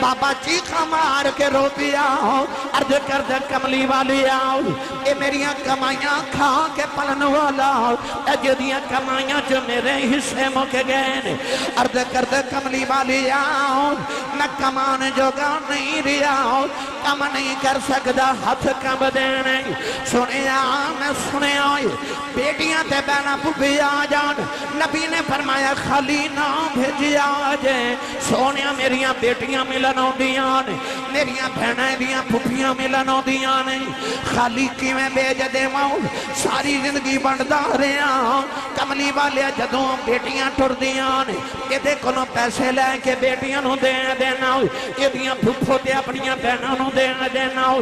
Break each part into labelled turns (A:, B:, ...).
A: بابا چیخا مار کے رو پیا عرض کر دے کملی والی آؤ اے میریاں کمائیاں کھا کے پلن والا اے جدیاں کمائیاں جو میرے حصے مکے گئے عرض کر دے کملی والی آؤ میں کمان جو گا نہیں ریا کم نہیں کر سکتا ہاتھ کم دینے سنیا میں سنیا بیٹیاں تے بہنا پھوپھی آ جان نبی نے فرمایا خالی نہ بھیجیا جائے سونیا میریاں بیٹیاں ملن ہوندیاں نے میریاں بہنیں دیاں پھوپھیاں ملن ہوندیاں نے خالی کی میں بیج دے ماؤں ساری زندگی بڑھدا رہا کملی والے جدوں بیٹیاں ٹر دیاں نے یہ دیکھو نو پیسے لے کے بیٹیاں نو دینا یہ دیاں پھوپھو تے اپنیاں بہنوں نو دینا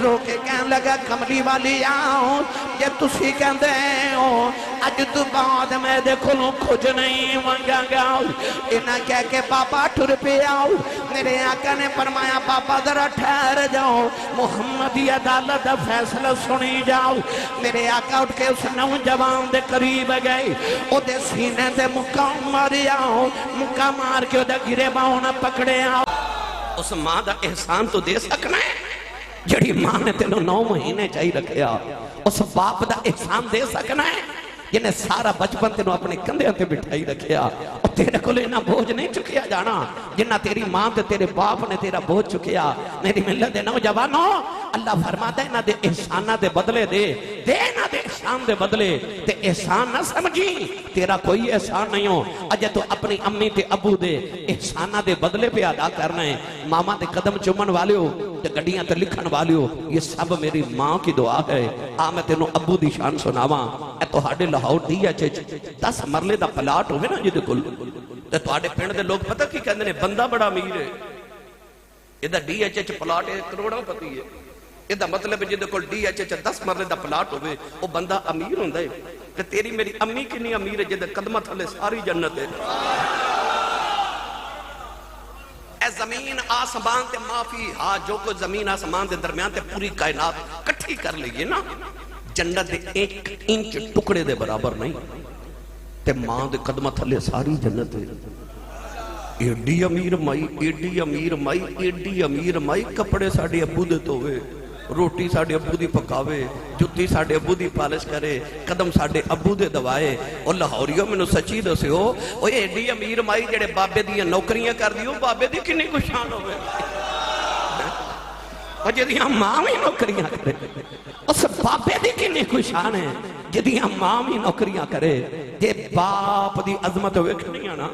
A: رو کے کہن لگا کملی والی آؤ یہ تسی کہن دے ہو اج تو بعد میں دیکھو نو کچھ نہیں مانگا گا انہاں کہہ کے بابا ٹر پہ آؤ میرے آقا نے فرمایا بابا ذرا ٹھہر جاؤ محمدی عدالت فیصلہ سنی جاؤ میرے آقا اٹھ کے اس نوجوان دے قریب گئے او دے سینے دے مکہ ماری آؤ مکہ مار کے او دے گرے باؤں نہ پکڑے آؤ اس ماں دا احسان تو دے سکنا ہے جڑی ماں نے تینوں 9 مہینے چاہی رکھیا اس باپ دا احسان دے سکنا ہے جنہیں سارا بچپن تینوں اپنے کندھے تے بٹھائی رکھیا اور تیرے کو لینا بوجھ نہیں چکیا جانا جنہ تیری ماں تے تیرے باپ نے تیرا بوجھ چکیا میری ملت دے نوجوانوں اللہ فرماتا ہے نہ دے احسانہ دے بدلے دے نہ دے احسان دے بدلے تے احسان نہ سمجھی تیرا کوئی احسان نہیں ہو اجے تو اپنی امی تے ابو دے احسانہ دے بدلے پہ ادا کرنا ہے ماما دے قدم چومن والے ہو تے گڑیاں تے لکھن والے ہو یہ سب میری ماں کی دعا ہے میں تینوں ابو دی شان سناواں اے تہاڈے لاہور دی 10 مرلے دا پلاٹ ہوئے نا جدے کل تے تہاڈے پنڈ دے لوگ پتہ کی کہندے نے بندہ بڑا امیر ہے ادا ڈی ایچ ایچ پلاٹ 1 کروڑاں پتی ہے ادا مطلب جدے کل ڈی ایچ ایچ 10 مرلے دا پلاٹ ہوئے وہ بندہ امیر ہوندا ہے تے تیری میری امی کنی امیر ہے جدے قدمہ تھلے ساری جنت ہے اے زمین آسمان تے معافی ہاں جو کوئی زمین آسمان دے درمیان تے پوری کائنات کٹھی کر لئیے نا جنت دے 1 انچ ٹکڑے دے برابر نہیں تے ماں دے قدمہ تھلے ساری جنت ہے ایڈی امیر مائی ایڈی امیر مائی ایڈی امیر مائی کپڑے ساڑھے ابو دے تو ہوئے روٹی ساڑھے ابو دی پکاوے جتی ساڑھے ابو دی پالش کرے قدم ساڑھے ابو دے دوائے اور لاہوریوں میں نو سچی دو سے ہو وہ ایڈی امیر مائی جڑے بابے دیاں نوکریاں کر دیو بابے دی کنی کو شان ہوئے اور جدیاں ماں میں نوکریاں کرے اس بابے دی کنی کو شان ہے جدیاں ماں میں نوکریاں کرے جے باپ دی عظمت ہوئے کنی آنا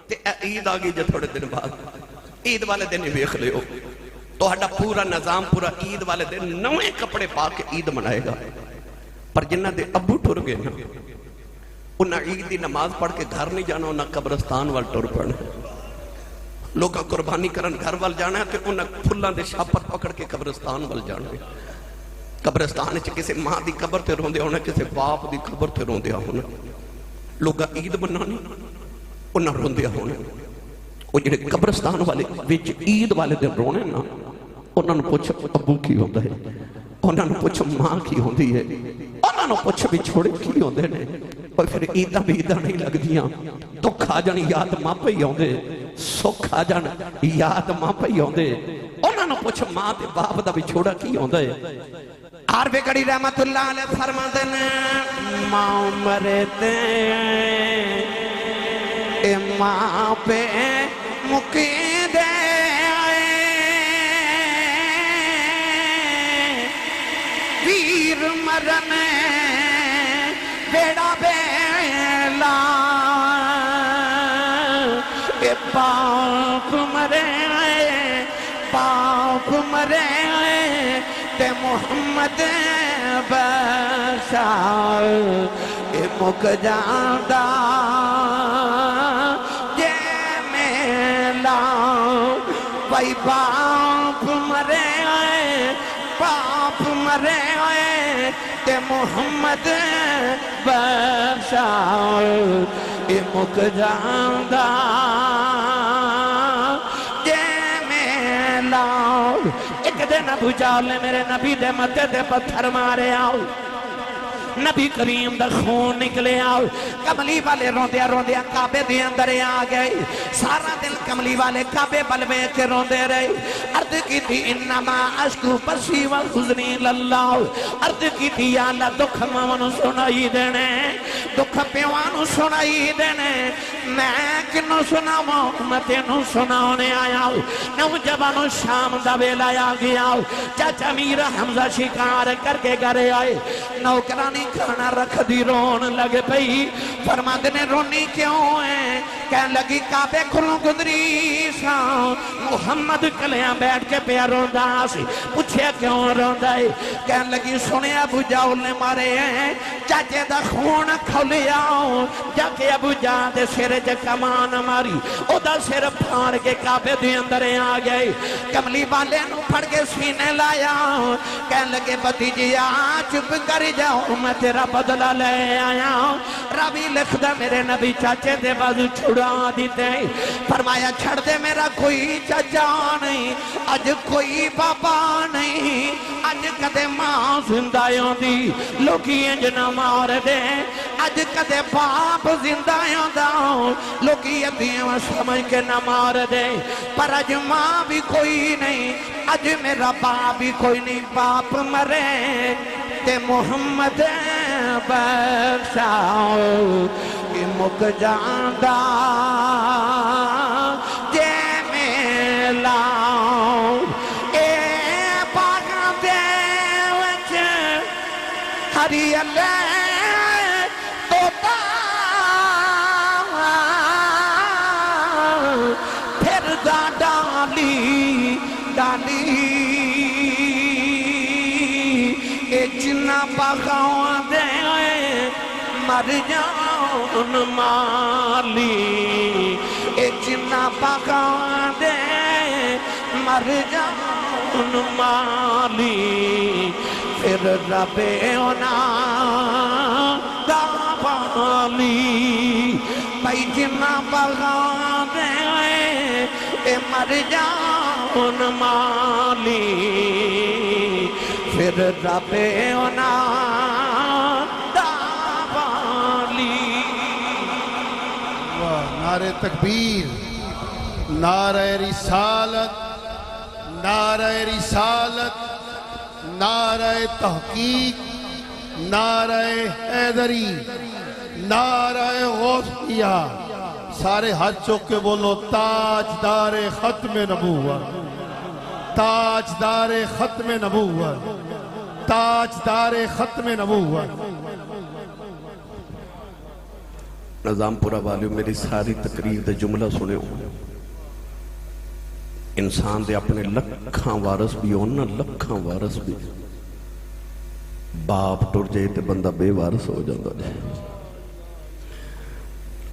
A: تے عید آگئی جے تھوڑے دن بعد عید والے دن ہی ویخ لے ہو تو ہڈا پورا نظام پورا عید والے دن نوے کپڑے پا کے عید منائے گا پر جنہ دے ابو ٹر گئے نا انہاں عید دی نماز پڑھ کے گھر نہیں جانا انہاں قبرستان وال ٹر پڑھنے لوگاں قربانی کرن گھر وال جانا ہے تو انہاں پھلاں دے شاپر پکڑ کے قبرستان وال جانا ہے قبرستان چ کسی ماں دی قبر تے روندے ہونا کسی باپ دی قبر تے روندے ہونا لوگاں عید منانی انہاں روندے ہونا وہ جڑے قبرستان والے وچ عید والے دن رونے نا انہاں نوں پوچھ ابو کی ہوندا ہے انہاں نوں پوچھ ماں کی ہوندی ہے انہاں نوں پوچھ وچھوڑے کی ہوندے نے اور پھر عیداں بھی عیداں نہیں لگدیاں دکھ آ جان یاد ماں پہ ہی ہوندے سکھ آ جان یاد ماں پہ ہی ہوندے انہاں نوں پوچھ ماں تے باپ دا وچھوڑا کی ہوندا ہے عارف گڑی رحمت اللہ علیہ فرماتے ہیں ماں مرتے اے ماں پہ مکی دے ویر مرن بیڑا بیلا اے باپ مرے باپ مرے تے محمد بشار اے مک جاندہ جے میلا بھائی باپ مرے آئے باپ مرے آئے تے محمد بشار اے مک جاندہ جے میلا ایک دن ابو جہل نے میرے نبی دے مدد دے پتھر مارے آؤ نبی کریم دا خون نکلے آؤ کملی والے روندیا روندیا کعبے دے اندر آ گئے سارا دل کملی والے کعبے بلوے کے روندے رہے عرض کی تھی انما اشکو بسی و حزنی للہ عرض کی تھی یا اللہ دکھ مانو سنائی دینے دکھ پیوانو سنائی دینے میں کنو سناؤں میں تینو سناؤنے آیا ہوں نوجوانو شام دا ویلا آ گیا ہوں چاچا میرا حمزہ شکار کر کے گھرے آئے نوکرانی کھانا رکھ دی رون لگ پئی فرماد نے رونی کیوں ہے کہنے لگی کعبے کھلوں گزری سا محمد کلیاں بیٹھ کے پیا روندا سی پوچھے کیوں روندا ہے کہنے لگی سنے ابو جاؤل نے مارے ہیں چاچے دا خون کھولیا جا کے ابو جا دے سر چ کمان ماری او دا سر پھاڑ کے کعبے دے اندر آ گئے کملی والے نو پھڑ کے سینے لایا کہنے لگے بھتیجیا چپ کر جاؤ میں تیرا بدلہ لے آیا راوی لکھ دا میرے نبی چاچے دے بازو چھڑا دیتے فرمایا چھڑ دے میرا کوئی چاچا نہیں اج کوئی بابا نہیں اج کدے ماں زندائیوں دی لوکی انجنا مار دے اج کدے باپ زندائیوں دا لوکی ابھیوں سمجھ کے نہ مار دے پر اج ماں بھی کوئی نہیں اج میرا باپ بھی کوئی نہیں باپ مرے تے محمد بخشاؤ کہ مک جاندہ جے میں لاؤ اے باغ دے وچ ہری اللہ توتا پھر دا ڈالی ڈالی اے جنہ باغاں دے مر جان مالی اے جنہ باغاں دے مر جان مالی پھر رب اونا دا والی بھائی جنہ باغاں دے اے مر جان مالی پھر رب اونا
B: نعرہ تکبیر نعرہ رسالت نعرہ رسالت نعرہ تحقیق نعرہ حیدری نعرہ غوثیہ سارے ہاتھ چوک کے بولو تاجدار ختم نبوت تاجدار ختم نبوت تاجدار ختم نبوت
A: نظام پورا والیو میری ساری تقریر دے جملہ سنے ہو انسان دے اپنے لکھاں وارث بھی ہونا لکھاں وارث بھی باپ ٹر جائے تے بندہ بے وارث ہو جاتا جائے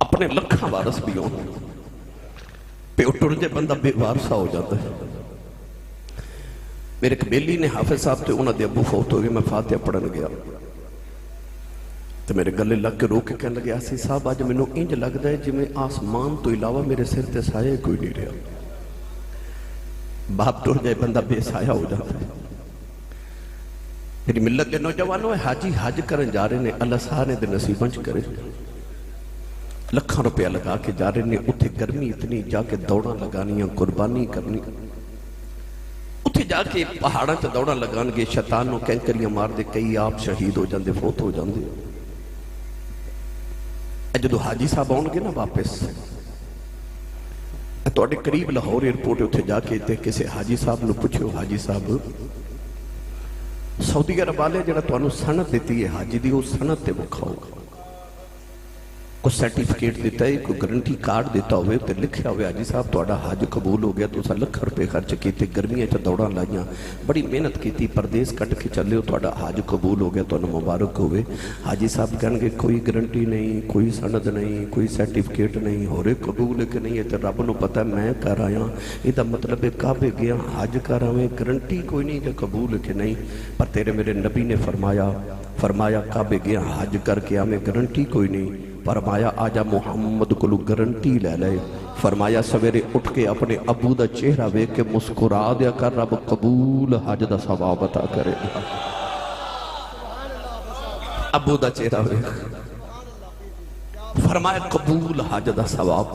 A: اپنے لکھاں وارث بھی ہونا پہ ٹر جائے بندہ بے وارث ہو جاتا ہے میرے قبیلی نے حافظ صاحب تے انہوں دے ابو فوت ہو گئے میں فاتحہ پڑھن گیا تو میرے گلے لگ کے رو کے کہنے لگے آسی صاحب آج میں نو انج لگ دا ہے جی میں آسمان تو علاوہ میرے سر تے سائے کوئی نہیں رہا باپ ٹور جائے بندہ بے سایہ ہو جاتا ہے میری ملت کے نوجوانوں ہے حاجی حج کرن جا رہے نے اللہ سانے دے نصیبنچ کرے لکھاں روپیہ لگا کے جا رہے نے اتھے گرمی اتنی جا کے دوڑاں لگانیاں قربانی کرنی اتھے جا کے پہاڑاں چا دوڑاں لگان گے شیطانوں کینکریاں مار دے کئی آپ شہید ہو جاندے فوت ہو جاندے جدو حاجی صاحب آن گے نا واپس تو اڈے قریب لاہور ایئرپورٹ اتھے جا کے تے کسے حاجی صاحب نو پوچھو حاجی صاحب سعودی عرب والے جڑا تانوں سند دیتی ہے حاجی دی وہ سند تے مکھاؤ کوئی سرٹیفکیٹ دیتا ہے کوئی گارنٹی کارڈ دیتا ہوئے تے لکھیا ہوئے حاجی صاحب تو اڈا حج قبول ہو گیا تو اسا لکھ روپے خرچ کیتے گرمیاں چا دوڑاں لائیاں بڑی محنت کیتی پردیس کٹ کے چلے ہو تو اڈا حج قبول ہو گیا تو انہوں مبارک ہوئے حاجی صاحب کہنے گے کوئی گارنٹی نہیں کوئی سند نہیں کوئی سرٹیفکیٹ نہیں ہو رہے قبول ہے کہ نہیں ہے تے رب نو پتہ میں کر آیا یہ مطلب ہے کعبے گیا حج کر آئے گارنٹی کوئی نہیں کہ قبول ہے کہ نہیں پر تیرے میرے نبی نے فرمایا کعبے گیا حج کر کے ہمیں گارنٹی کوئی نہیں فرمایا آجا محمد کو لو گارنٹی لے لے فرمایا سویرے اٹھ کے اپنے ابو دا چہرہ وے کے مسکرا دیا کر رب قبول حج دا ثواب عطا کرے ابو دا چہرہ ویکھ، فرمایا قبول حج دا ثواب۔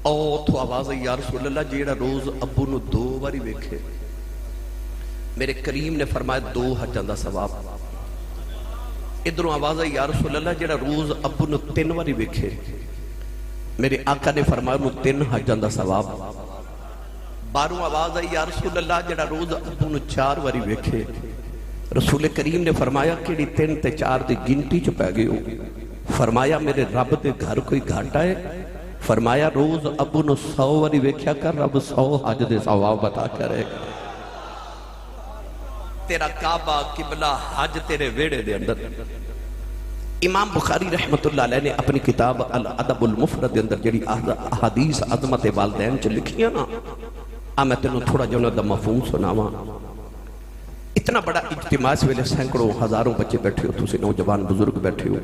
A: او تو آواز ہے یا رسول اللہ جیڑا روز ابو نو 2 باری ویکھے، میرے کریم نے فرمایا 2 حجاں دا ثواب۔ ادھروں آواز ہے یا رسول اللہ جیڑا روز ابو نو 3 باری ویکھے، میرے آقا نے فرمایا نو 3 حجاں دا ثواب۔ باروں آواز ہے یا رسول اللہ جیڑا روز ابو نو 4 باری ویکھے، رسول کریم نے فرمایا کہ 3 تے 4 دی گنتی چ پہ گئے ہو۔ فرمایا میرے رب دے گھر کوئی گھاٹا ہے؟ فرمایا روز ابو نو 100 باری ویکھیا کر، رب 100 حج دے ثواب بتا کرے گا۔ تیرا کعبہ قبلہ حج تیرے ویڑے دے اندر۔ امام بخاری رحمت اللہ علیہ نے اپنی کتاب الادب المفرد دے اندر جڑی احادیث عظمت والدین چ لکھیاں نا، میں تینوں تھوڑا جو دا مفہوم سناواں۔ اتنا بڑا اجتماع اس ویلے سینکڑوں ہزاروں بچے بیٹھے ہو، تسی نوجوان بزرگ بیٹھے ہو،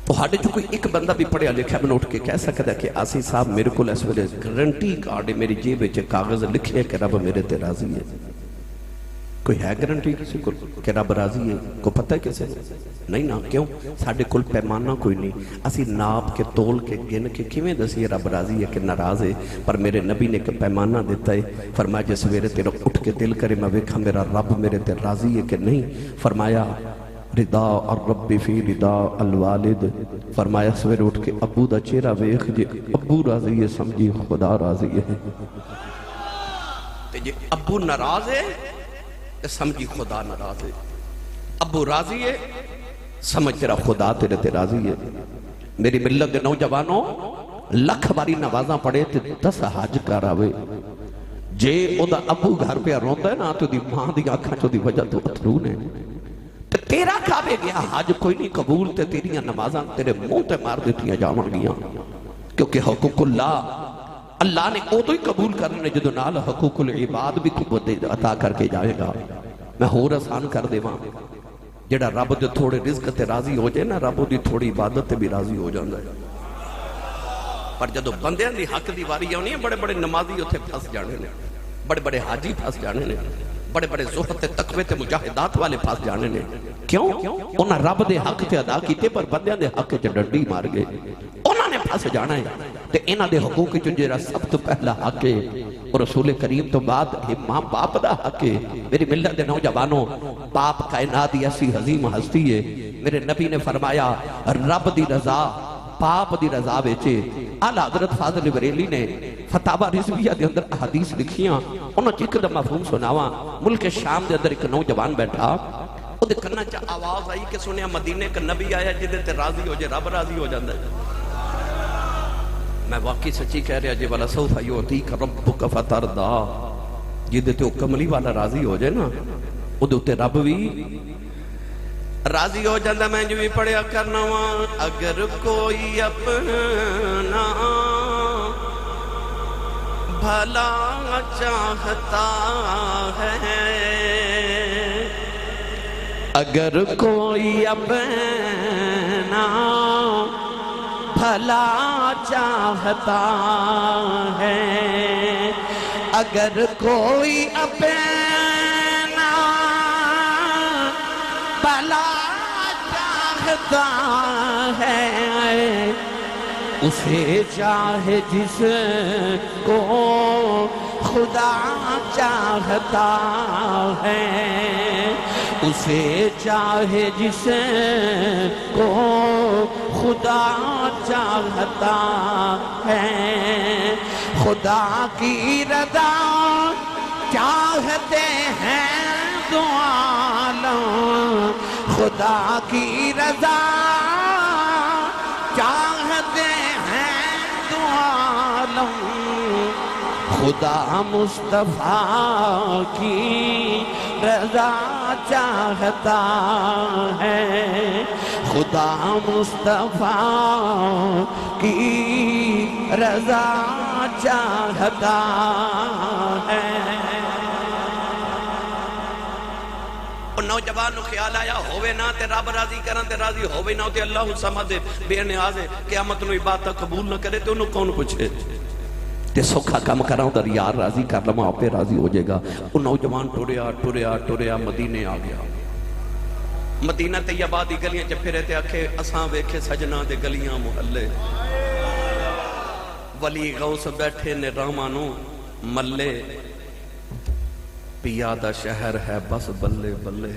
A: تو ہاڑے جو کوئی ایک بندہ بھی پڑھیا لکھا میں اٹھ کے کہہ سکتا ہے کہ آسی صاحب میرے کو اس ویلے گارنٹی کارڈ میری جیب وچ کاغذ لکھے کہ رب میرے تے راضی ہے؟ کوئی ہے گارنٹی کسی کو کہ رب راضی ہے؟ کو پتہ ہے کسے؟ نہیں نا، کیوں؟ ساڑھے کل پیمانہ کوئی نہیں، اسی ناپ کے تول کے گن کے کیویں دسی رب راضی ہے کہ ناراض ہے؟ پر میرے نبی نے ایک پیمانہ دیتا ہے، فرمایا جس ویرے تیرا اٹھ کے دل کرے میں ویکھا میرا رب میرے تے راضی ہے کہ نہیں؟ فرمایا رضا الرب فی رضا الوالد، فرمایا سویر اٹھ کے ابو دا چہرہ ویکھ، جے ابو راضی ہے سمجھی خدا راضی ہے، جے ابو ناراض ہے سمجھی خدا ناراض ہے، ابو راضی ہے سمجھ تیرا خدا تیرے تے راضی ہے۔ میری ملت دے نوجوانوں، لکھ باری نوازاں پڑے تے 10 حج کر آوے، جے او دا ابو گھر پہ روندا ہے نا تو دی ماں دی آنکھاں چو دی وجہ تو اترو نے، تیرا کعبے گیا حج کوئی نہیں قبول، تے تیریاں نمازاں تیرے منہ تے مار دیتیاں جاواں گیاں، کیونکہ حقوق اللہ نے او تو ہی قبول کرنے جدو نال حقوق العباد بھی عطا کر کے جائے گا۔ میں ہور آسان کر دے وہاں، جڑا رب دے تھوڑے رزق تے راضی ہو جائے نا، رب دی تھوڑی عبادت تے بھی راضی ہو جاندہ ہے۔ پر جدو بندیاں دی حق دی واری آنی ہے، بڑے بڑے نمازی اتھے پھنس جانے نے، بڑے بڑے حاجی پھنس جانے نے، بڑے بڑے زہد تے تقوی تے مجاہدات والے پھنس جانے نے۔ کیوں؟ انہاں رب دے حق تے ادا کیتے پر بندیاں دے حق تے ڈنڈی مار گئے، انہاں نے پھنس جانا ہے۔ تے انہاں دے حقوق چ جڑا سب تو پہلا حق ہے اور رسول کریم تو بعد ماں باپ دا حق ہے۔ میری ملت دے نوجوانوں، باپ کائنات دی ایسی عظیم ہستی ہے، میرے نبی نے فرمایا رب دی رضا باپ دی رضا وچے۔ اعلیٰ حضرت فاضل بریلی نے فتاوی رضویہ دے اندر احادیث لکھیاں، انہوں نے ایک مفہوم سناوا۔ ملک شام دے اندر ایک نوجوان بیٹھا، وہ دے کنا چا آواز آئی کہ سنیا مدینے کا نبی آیا جدے تے راضی ہو جائے رب راضی ہو جاندہ ہے۔ میں واقعی سچی کہہ رہا جی والا سوف یعطیک ربک فترضا، جدے تے کملی والا راضی ہو جائے نا، وہ دے رب بھی راضی ہو جاندہ۔ میں جو بھی پڑھیا کرنا وہاں، اگر کوئی اپنا بھلا چاہتا ہے، اگر کوئی اپنا بھلا چاہتا ہے، اگر کوئی اپنا بھلا چاہتا ہے، اسے چاہے جس کو خدا چاہتا ہے، اسے چاہے جس کو خدا چاہتا ہے۔ خدا کی رضا چاہتے ہیں دو عالم، خدا کی رضا چاہتے ہیں دو عالم، خدا مصطفیٰ کی رضا چاہتا ہے، خدا مصطفیٰ کی رضا چاہتا ہے۔ نوجوان خیال آیا ہوئے نہ تے رب راضی کرن تے راضی ہوئے نہ تے اللہ سمد بے نیاز ہے، قیامت نو عبادت قبول نہ کرے تو انہوں کون پوچھے؟ تے سوکھا کام کراؤں در یار راضی کر لما آپ پہ راضی ہو جائے گا۔ وہ نوجوان ٹوریا ٹوریا ٹوریا مدینے آ گیا،
C: مدینہ طیبہ دی گلیاں چ پھرے تے آکھے اساں ویکھے سجنا دے گلیاں محلے ولی غوث بیٹھے نے رامانو ملے پیادہ شہر ہے بس بلے بلے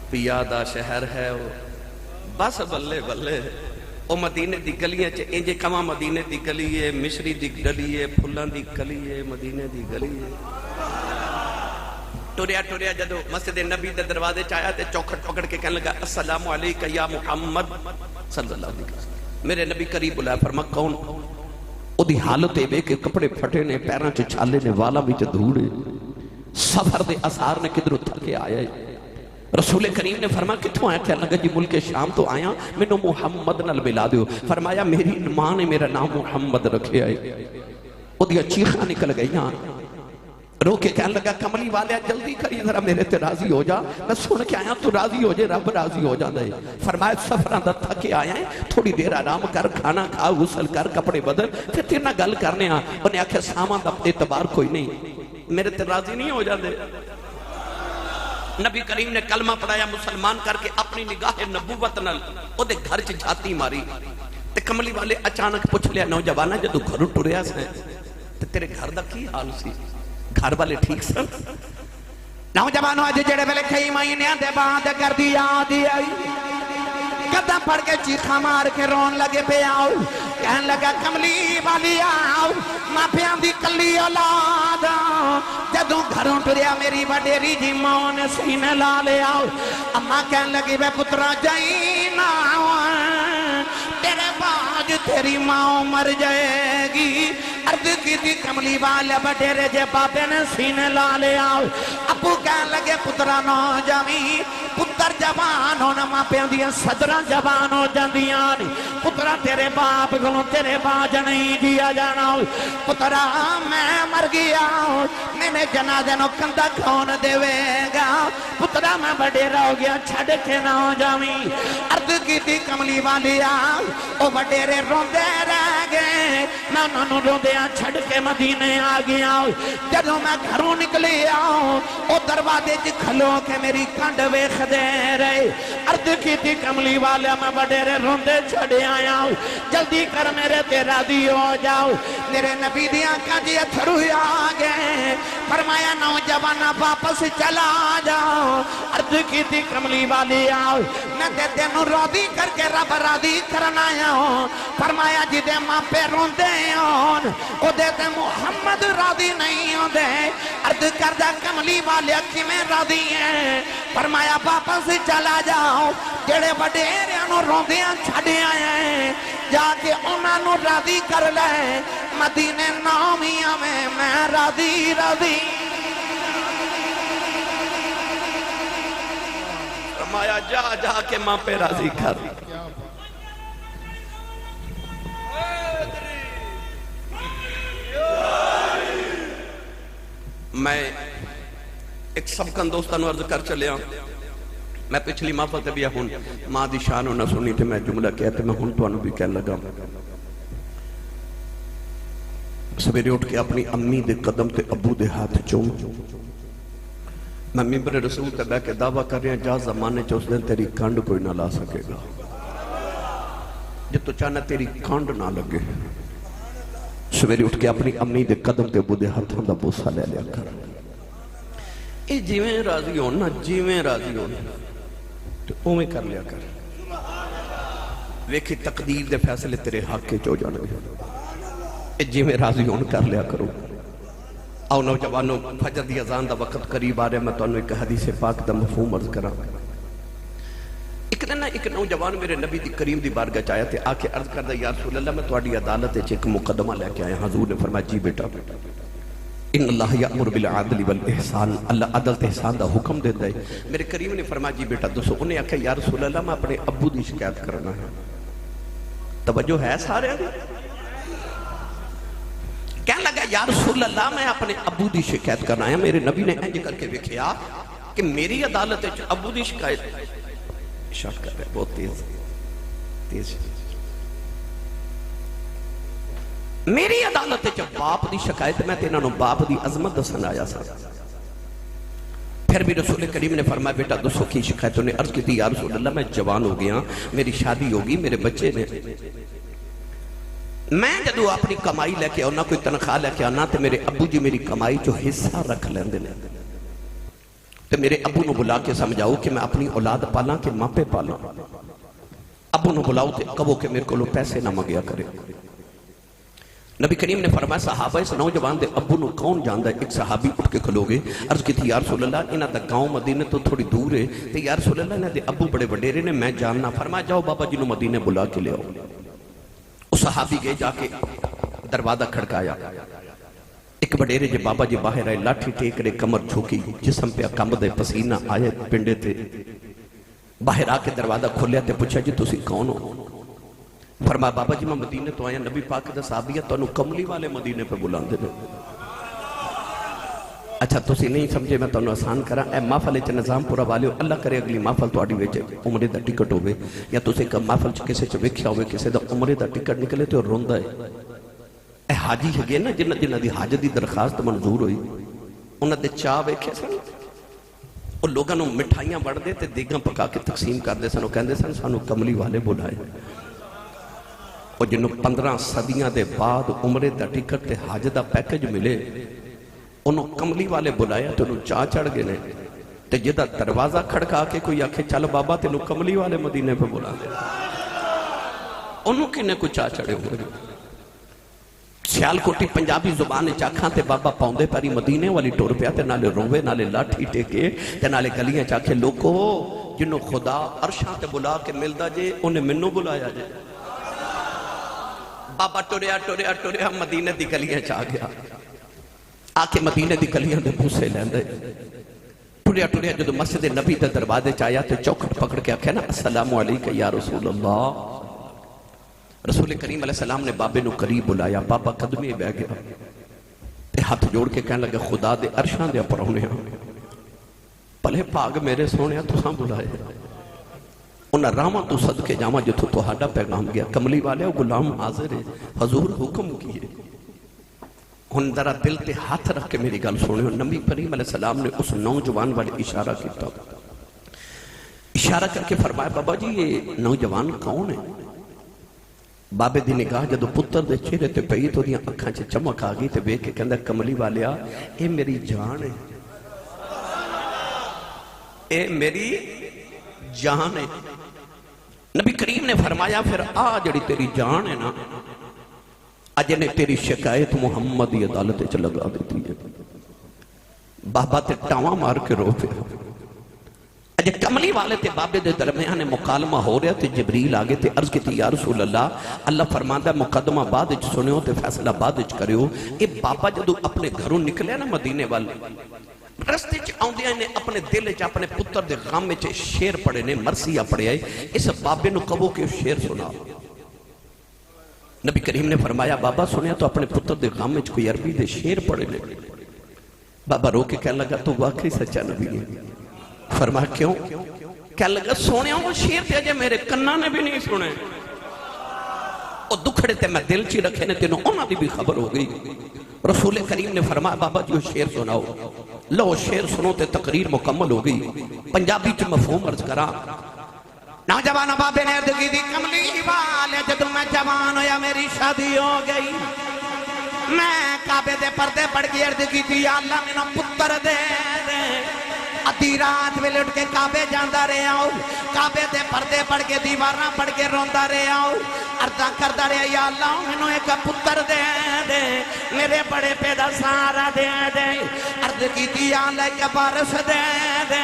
C: پیادہ شہر ہے بس بلے بلے او مدینے دی گلیاں چ انجے کما مدینے دی گلی ہے مشری دی گلی ہے پھلاں دی گلی ہے مدینے دی گلی ہے ٹوریا ٹوریا جدو مسجد نبی دے دروازے چایا تے چوکھڑ چوکھڑ کے کہنے لگا السلام علیکہ یا محمد صلی اللہ علیہ وسلم میرے نبی قریب بلایا فرما کون او دی حالت بے کہ کپڑے پھٹے نے پیراں چ چھالے نے والا وچ دھوڑے سفر دے اثار نے کدھروں تھکے آیا رسول کریم نے فرمایا کتھوں آیا کہنے لگا جی ملک شام تو آیا مینوں محمد نال ملا دیو فرمایا میری ماں نے میرا نام محمد رکھے آئے او دی چیخاں نکل گئیاں رو کے کہنے لگا کملی والے جلدی کری ذرا میرے تے راضی ہو جا میں سن کے آیا تو راضی ہو جائے رب راضی ہو جاندے فرمایا سفراں دا تھکے آیا ہے تھوڑی دیر آرام کر کھانا کھا غسل کر کپڑے بدل پھر تیرے نال گل کرنے آ انہیں آکھیا سامان دا اعتبار کوئی نہیں میرے تے راضی نہیں ہو جاندے نبی کریم نے کلمہ پڑھایا مسلمان کر کے اپنی نگاہ نبوت نال او دے گھر چ جاتی ماری تے کملی والے اچانک پوچھ لیا نوجوانہ جدو گھروں ٹریا سے تے تیرے گھر دا کی حال سی گھر والے ٹھیک سن
A: نوجوانوں اج جڑے ویلے کئی مہینے دے بعد کر دی یاد آئی قدم پڑ کے چیخا مار کے رون لگے پہ آؤ کہنے لگا کملی والی آؤ ماپیاں دی کلی اولاد جدوں گھروں ٹریا میری وڈیری جی ماں نے سینے لا لے آؤ اماں کہنے لگی بے پترا جائی نہ تیرے باج تیری ماں مر جائے گی عرض کی تھی کملی والے بڑیرے جے بابے نے سینے لا لے آؤ ابو کہنے لگے پترا نو جامی پتر جوان ہونا ماں پہ اندیاں صدران جوان ہو جاندیاں پترا تیرے باپ گلوں تیرے باج نہیں جیا جانا پترا میں مر گیا میں نے جنازے نو کندہ کون دے گا پترا میں بڑیرہ ہو گیا چھڑ کے نہ ہو جامی عرض کی تھی کملی والی آؤ او بڑیرے روندے رہ گئے میں انہوں روندیاں چھڑ کے مدینے آ گیا جدوں میں گھروں نکلی آؤں او دروازے جی کھلو کے میری کنڈ ویخ دے رہے عرض کی تھی کملی والے میں بڑیرے روندے چھڑے آیا ہوں جلدی کر میرے تے راضی ہو جاؤ میرے نبی دیاں کا جی اتھرو آگئے فرمایا نوجوانہ واپس چلا جاؤ عرض کی تھی کملی والی آؤ میں تے تینوں راضی کر کے رب راضی کرنا آیا ہوں فرمایا جی دے ماں پہ روندے ہون او دے تے محمد راضی نہیں ہوں دے عرض کردہ کملی والے کی میں راضی ہیں فرمایا واپس چلا جاؤ جڑے وڈیریاں نو روندیاں چھڑے آئے ہیں جا کے انہاں نو راضی کر لے مدینے نامیاں میں راضی راضی
C: فرمایا جا جا کے ماں پہ راضی کر میں ایک سبکن دوستانو عرض کر چلے ہوں میں پچھلی محفل تے بھی ہوں ماں دی شان نہ سنی تھے میں جملہ کہتے میں ہوں تو انو بھی کہنے لگا سویرے اٹھ کے اپنی امی دے قدم تے ابو دے ہاتھ چوم میں ممبر رسول تے بے کے دعویٰ کر رہے ہیں جا زمانے چ اس دن تیری کانڈ کوئی نہ لا سکے گا جب تو چاہنا تیری کانڈ نہ لگے سویرے اٹھ کے اپنی امی دے قدم تے ابو دے ہاتھوں دا بوسہ لے لیا کر اے جیویں راضی ہونا جیویں راضی ہونا تو اویں کر لیا کر ویکھی تقدیر دے فیصلے تیرے حق کے چو جانے اے جیویں راضی ہونا کر لیا کرو آؤ نوجوانوں فجر دی اذان دا وقت قریب آ رہے میں تو انہوں ایک حدیث پاک دا مفہوم عرض کرا ایک دن ایک نوجوان میرے نبی دی کریم دی بارگاہ چاہیا تھے آکے عرض کردہ یا رسول اللہ میں تواڈی عدالت ایک مقدمہ لے کے آیا حضور نے فرمایا جی بیٹا ان اللہ یأمر بالعدل والاحسان اللہ عدل تے احسان دا حکم دیتا ہے میرے کریم نے فرمایا جی بیٹا دوستو انہیں آکھا یا رسول اللہ میں اپنے ابو دی شکایت کرنا ہے توجہ ہے سارے کہنے لگا یا رسول اللہ میں اپنے ابو دی شکایت کرنا ہے میرے نبی نے انج کر کے دیکھیا کہ میری عدالت ابو دی شکایت اشارت کر رہے بہت تیز میری عدالت باپ دی شکایت میں تینوں باپ دی عظمت دسن آیا سا پھر بھی رسول کریم نے فرمایا بیٹا دوستوں کی شکایتوں نے عرض کی تھی یا رسول اللہ میں جوان ہو گیا میری شادی ہوگی میرے بچے نے میں جدو اپنی کمائی لے کے آنا کوئی تنخواہ لے کے آنا تو میرے ابو جی میری کمائی جو حصہ رکھ لیندے نے تو میرے ابو نو بلا کے سمجھاؤ کہ میں اپنی اولاد پالاں کہ ماں پہ پالاں ابو نو بلاؤ تے کہو کہ میرے کو پیسے نہ مانگیا کرے نبی کریم نے فرمایا صحابہ اس نوجوان دے ابو نو کون جاندا ہے ایک صحابی اٹھ کے کھلو گے عرض کی تھی یا رسول اللہ انہاں دا گاؤں مدینے تو تھوڑی دور ہے تے یا رسول اللہ انہاں دے ابو بڑے وڈیرے نے میں جاننا فرمایا جاؤ بابا جی نو مدینے بلا کے لے آؤ اس صحابی گئے جا کے دروازہ کھڑکایا ایک وڈیرے جے بابا جی باہر آئے لاٹھی ٹیکڑے کمر جھوکی جسم پہ کمب دے پسینہ آئے پنڈے تے باہر آ کے دروازہ کھولیا تے پوچھا جی تسی کون ہو فرمایا بابا جی میں مدینے تو آیا نبی پاک دا صحابی ہے تو انہوں کملی والے مدینے پہ بلان دے اچھا تسی نہیں سمجھے میں تو انہوں آسان کرا اے محفل چ نظام پورا والے ہو اللہ کرے اگلی محفل تو آڑی ویچے عمرے دا ٹکٹ ہوئے یا تسی کم محفل چ کسے چ ویکھیا ہوئے کسے دا عمرے دا ٹکٹ نکلے تو روندہ ہے اے حاجی ہے نا جنہ دی حاجت دی درخواست منظور ہوئی انہوں دے چاہ ویکھے سن اور لوگاں نو مٹھائیاں بڑھ دے تے دیگاں پکا کے تقسیم کر دے سن وہ کہندے سن سانو کملی والے بلائے اور جنہوں 15 صدیاں دے بعد عمرے دا ٹکٹ تے حاج دا پیکج ملے انہوں کملی والے بلایا تو انہوں چاہ چڑھ گئے نے تے جدہ دروازہ کھڑکا کے کوئی آکھے چل بابا تے انہوں کملی والے مدینے پہ بلا دے انہوں کنے کو چاہ چڑھے ہوئے سیال کوٹی پنجابی زبان چاکھاں تے بابا پاؤندے پاری مدینے والی ٹور پیا تے نالے روے نالے لاٹھی ٹیکے تے نالے گلیاں چاکھے لوگو جنہوں خدا عرشاں تے بلا کے ملدا جے انہیں منو بلایا جے بابا ٹوریا مدینے دی گلیاں چاہ گیا آکے مدینے دی گلیاں دے بھوسے لیندے ٹوریا جدو مسجد نبی دے دروازے چاہیا تو چوکھٹ پکڑ کے آکھے نا السلام علیکہ یا رسول اللہ رسول کریم علیہ السلام نے بابے نو قریب بلایا بابا قدمی بہ گیا تے ہاتھ جوڑ کے کہنے لگے خدا دے عرشاں دے پرونے پلے پاگ میرے سونے تساں بلائے انہاں راما تو صدقے جاما جو تو ہاڈا پیغام گیا کملی والے غلام حاضر ہے حضور حکم کیے ہن ذرا دل تے ہاتھ رکھ کے میری گل سنو نبی کریم علیہ السلام نے اس نوجوان والے اشارہ کیتا اشارہ کر کے فرمایا بابا جی یہ نوجوان کون ہے بابے دی نگاہ جدو پتر دے چہرے تے پئی تو دیاں اکھاں چ چمک آ گئی تے ویکھ کے کہندا کملی والیا اے میری جان ہے اے میری جان ہے نبی کریم نے فرمایا پھر آ جڑی تیری جان ہے نا اج نے تیری شکایت محمد دی عدالت وچ لگا دیتی ہے بابا تے ٹاواں مار کے رو پیا اج کملی والے تے بابے دے درمیان مکالمہ ہو رہا تے جبریل آگے تے عرض کیتی یا رسول اللہ فرماندا ہے مقدمہ بعد وچ سنیو تے فیصلہ بعد وچ کریو اے بابا جدو اپنے گھروں نکلے نا مدینے والے رستے چ آندیاں نے اپنے دل چ اپنے پتر دے غم وچ شعر پڑھے نے مرثیہ پڑھے آئے اس بابے نو کہو کہ شعر سنا نبی کریم نے فرمایا بابا سنیا تو اپنے پتر دے غم وچ کوئی عربی دے شعر پڑھے نے بابا رو کے کہنے لگا تو واقعی سچا نبی ہے فرمایا کیوں کہنے لگا سونے وہ شعر تے اجے میرے کنا نے بھی نہیں سنے وہ دکھڑے تے میں دل چی رکھے نے تینوں انہاں دی بھی خبر ہو گئی رسول کریم نے فرمایا بابا جو شعر سناؤ لو شعر سنو تے تقریر مکمل ہو گئی پنجابی چ مفہوم عرض کرا نوجوان بابے نے عرض کی دی کملی والے جدوں میں جوان ہویا میری شادی ہو گئی میں کعبے دے پردے پڑھ کے عرض کی تھی یا اللہ مینوں پتر دے دے ادھی رات میں لٹ کے کعبے جاندہ رہے آؤ کعبے دے پردے پڑھ کے دیواراں پڑھ کے روندہ رہے آؤ عرضہ کردہ رہے یا اللہ مینوں ایک پتر دے دے میرے بڑے پیدا سارا دے دے عرض کی تھی یا اللہ ایک بارش دے دے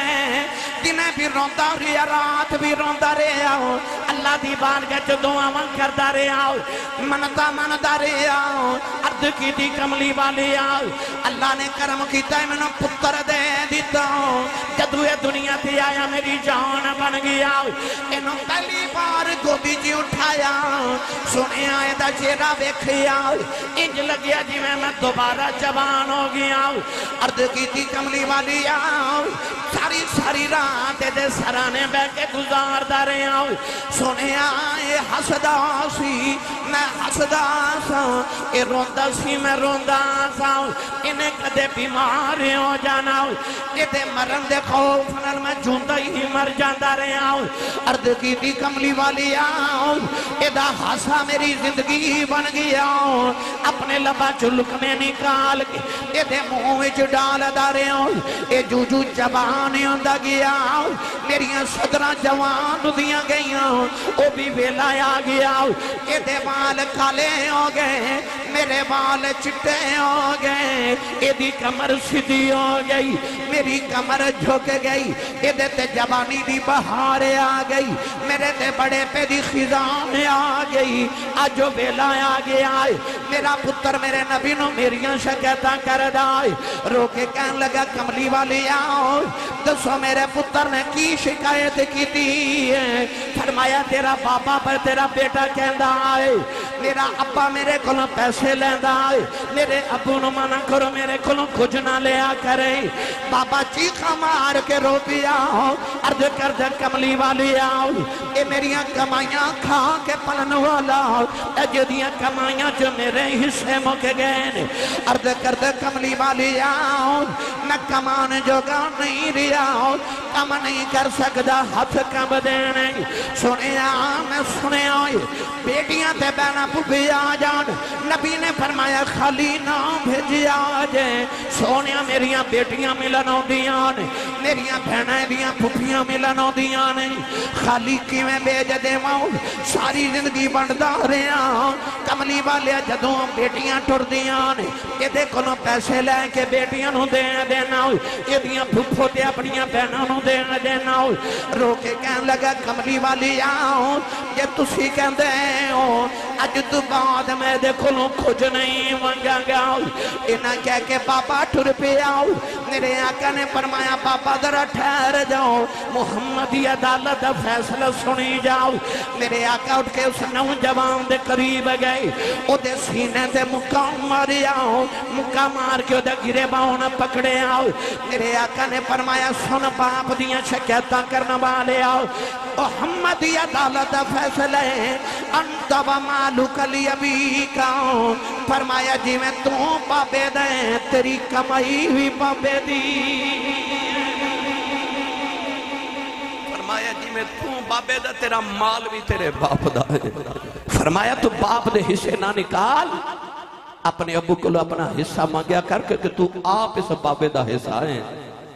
C: دنیں بھی روندہ رہے رات بھی روندہ رہے آؤ اللہ دی بارگاہ چ دعاواں کردہ رہے آؤ منتا رہے آؤ عرض کی تھی کملی والی آؤ اللہ نے کرم کیتا ہے مینوں پتر دے دیتا ہوں جدو یہ دنیا تھی آیا میری جان بن گیا انہوں پہلی بار گودی جی اٹھایا سنے آئے دا چہرہ بیکھیا انج لگیا جی میں دوبارہ جوان ہو گیا عرض کی تھی کملی والی آؤ ساری رات دے سرانے بے کے گزار دا رہے آؤ
A: سونے آئے ہسدا سی میں ہسدا سا اے روندا سی میں روندا سا انہیں کدے بیمار ہو جانا اے دے مرن دے خوف نال میں جوندا ہی مر جاندا رہا عرض کی دی کملی والی آؤ اے دا ہاسا میری زندگی بن گیا اپنے لبا چلک میں نکال کے اے دے منہ وچ ڈال دا رہا اے جو جو جوان ہوندا گیا میریاں صدراں جوان دیاں گئیاں او بھی ویلا آ گیا اے دے بال کالے ہو گئے میرے بال چٹے ہو گئے اے دی کمر سیدھی ہو گئی میری کمر جھک گئی اے دے تے جوانی دی بہار آ گئی میرے تے بڑے پہ دی خزان آ گئی آجو ویلا آ گیا میرا پتر میرے نبی نو میریاں شکایتاں کر دائے رو کے کہن لگا کملی والی آؤ دسو میرے پتر نے کی شکایت کی دی ہے فرمایا تیرا بابا پر تیرا بیٹا کہندا آئے میرا ابا میرے کلوں پیسے لیندہ آئے میرے ابو نو منع کرو میرے کلوں کچھ نہ لیا کرے بابا چیخا مار کے رو پیا عرض کر دے کملی والی آؤ اے میریاں کمائیاں کھا کے پلن والا اے جدیاں کمائیاں جو میرے حصے موکے گئے عرض کر دے کملی والی آؤ میں کمان جو گا نہیں ریا کم نہیں کر سکتا ہاتھ کم دینے سنے میں سنے آئے بیٹیاں تے بہنا پھوپھی آ جان نبی نے فرمایا خالی نہ بھیجی آجے سونیاں میریاں بیٹیاں ملنوں دیاں نے میریاں بہنیں دیاں پھوپھیاں ملنوں دیاں نے خالی کی میں بیج دے ماؤں ساری زندگی بندہ رہا کملی والے جدوں بیٹیاں ٹر دیاں نے یہ دیکھو نو پیسے لے کے بیٹیاں نو دینا یہ دیاں پھوپھو تے اپنیاں بہنوں نو دینا رو کے کہن لگا کملی والی آؤ یہ تسی کہن دے ہو اج تو بعد میں دیکھو نو کچھ نہیں منگا گا انہاں کہہ کے بابا ٹر پہ آؤ میرے آقا نے فرمایا بابا ذرا ٹھہر جاؤ محمدی عدالت فیصلہ سنی جاؤ میرے آقا اٹھ کے اس نوجوان دے قریب گئے او دے سینے تے مقام ماری آؤ مقام مار کے او دے گرے باؤں پکڑے آؤ میرے آقا نے فرمایا سن باپ دیاں شکایتاں کرنا والے آؤ محمدی عدالت فیصلہ انت و مالک لی ابی کا فرمایا جی میں تو بابے دیں تیری کمائی ہوئی بابے دی
C: فرمایا جی میں تو بابے دا تیرا مال بھی تیرے باپ دا ہے فرمایا تو باپ دے حصے نہ نکال اپنے ابو کو اپنا حصہ مانگیا کر کہ تو آپ اس بابے دا حصہ ہیں